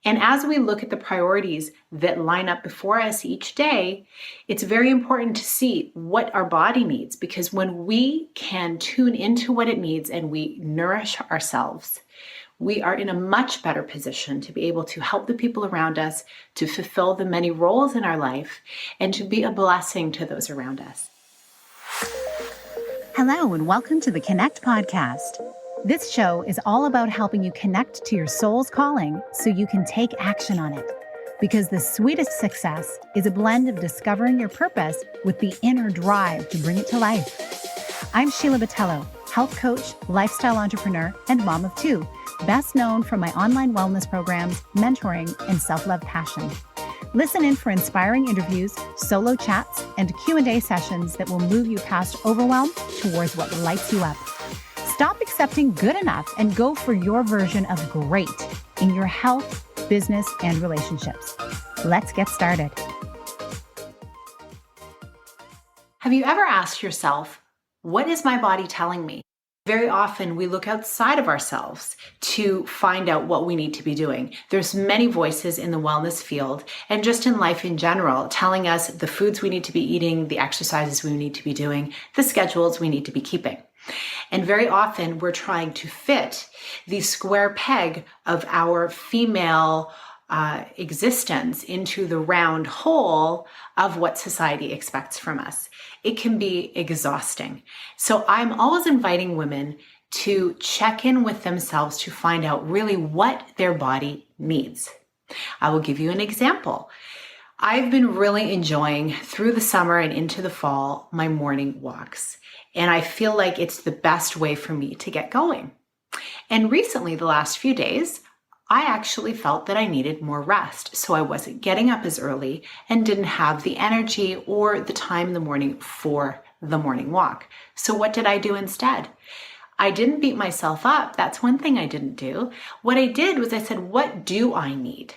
And as we look at the priorities that line up before us each day, it's very important to see what our body needs, because when we can tune into what it needs and we nourish ourselves, we are in a much better position to be able to help the people around us, to fulfill the many roles in our life, and to be a blessing to those around us. Hello, and welcome to the Connect podcast. This show is all about helping you connect to your soul's calling so you can take action on it. Because the sweetest success is a blend of discovering your purpose with the inner drive to bring it to life. I'm Sheila, health coach, lifestyle entrepreneur, and mom of two, best known for my online wellness programs, mentoring, and self-love passion. Listen in for inspiring interviews, solo chats, and Q&A sessions that will move you past overwhelm towards what lights you up. Stop accepting good enough and go for your version of great in your health, business, and relationships. Let's get started. Have you ever asked yourself, what is my body telling me? Very often we look outside of ourselves to find out what we need to be doing. There's many voices in the wellness field and just in life in general telling us the foods we need to be eating, the exercises we need to be doing, the schedules we need to be keeping. And very often we're trying to fit the square peg of our female existence into the round hole of what society expects from us. It can be exhausting. So I'm always inviting women to check in with themselves to find out really what their body needs. I will give you an example. I've been really enjoying through the summer and into the fall my morning walks. And I feel like it's the best way for me to get going. And recently, the last few days, I actually felt that I needed more rest. So I wasn't getting up as early and didn't have the energy or the time in the morning for the morning walk. So what did I do instead? I didn't beat myself up. That's one thing I didn't do. What I did was I said, what do I need?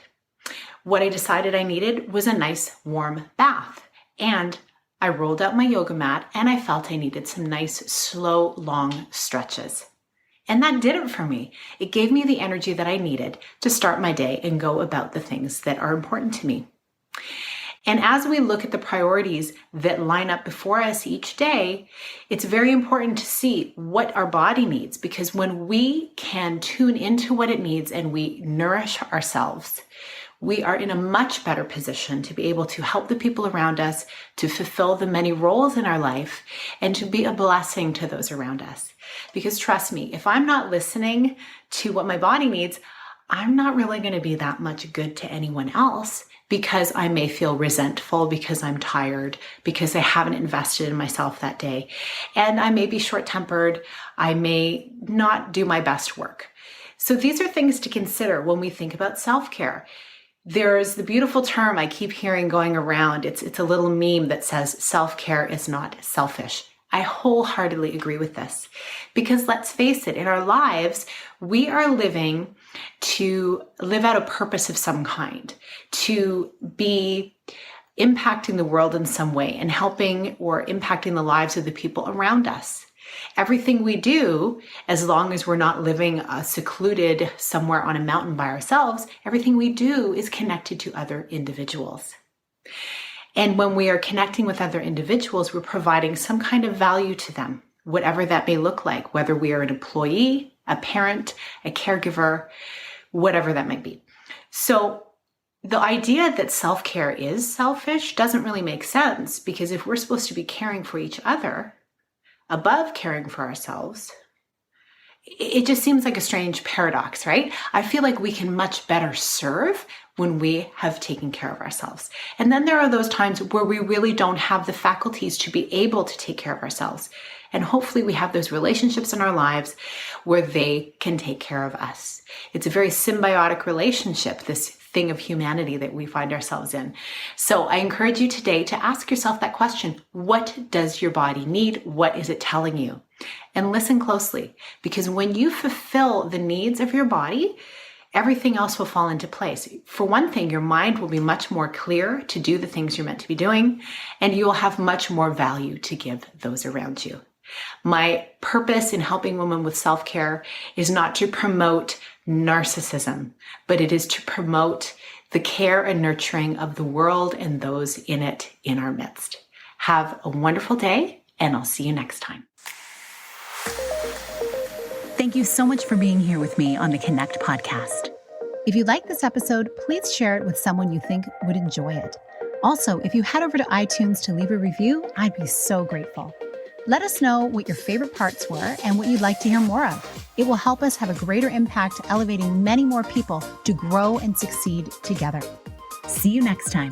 What I decided I needed was a nice warm bath. And I rolled out my yoga mat and I felt I needed some nice, slow, long stretches. And that did it for me. It gave me the energy that I needed to start my day and go about the things that are important to me. And as we look at the priorities that line up before us each day, it's very important to see what our body needs, because when we can tune into what it needs and we nourish ourselves, we are in a much better position to be able to help the people around us, to fulfill the many roles in our life, and to be a blessing to those around us. Because trust me, if I'm not listening to what my body needs, I'm not really going to be that much good to anyone else, because I may feel resentful because I'm tired, because I haven't invested in myself that day. And I may be short-tempered. I may not do my best work. So these are things to consider when we think about self-care. There's the beautiful term I keep hearing going around. It's a little meme that says self-care is not selfish. I wholeheartedly agree with this, because let's face it, in our lives, we are living to live out a purpose of some kind, to be impacting the world in some way and helping or impacting the lives of the people around us. Everything we do, as long as we're not living secluded somewhere on a mountain by ourselves, everything we do is connected to other individuals. And when we are connecting with other individuals, we're providing some kind of value to them, whatever that may look like, whether we are an employee, a parent, a caregiver, whatever that might be. So the idea that self-care is selfish doesn't really make sense, because if we're supposed to be caring for each other above caring for ourselves, it just seems like a strange paradox, right? I feel like we can much better serve when we have taken care of ourselves. And then there are those times where we really don't have the faculties to be able to take care of ourselves. And hopefully we have those relationships in our lives where they can take care of us. It's a very symbiotic relationship, this thing of humanity that we find ourselves in. So I encourage you today to ask yourself that question. What does your body need? What is it telling you? And listen closely, because when you fulfill the needs of your body, everything else will fall into place. For one thing, your mind will be much more clear to do the things you're meant to be doing, and you will have much more value to give those around you. My purpose in helping women with self-care is not to promote narcissism, but it is to promote the care and nurturing of the world and those in it in our midst. Have a wonderful day, and I'll see you next time. Thank you so much for being here with me on the Connect podcast. If you like this episode, please share it with someone you think would enjoy it. Also, if you head over to iTunes to leave a review, I'd be so grateful. Let us know what your favorite parts were and what you'd like to hear more of. It will help us have a greater impact, elevating many more people to grow and succeed together. See you next time.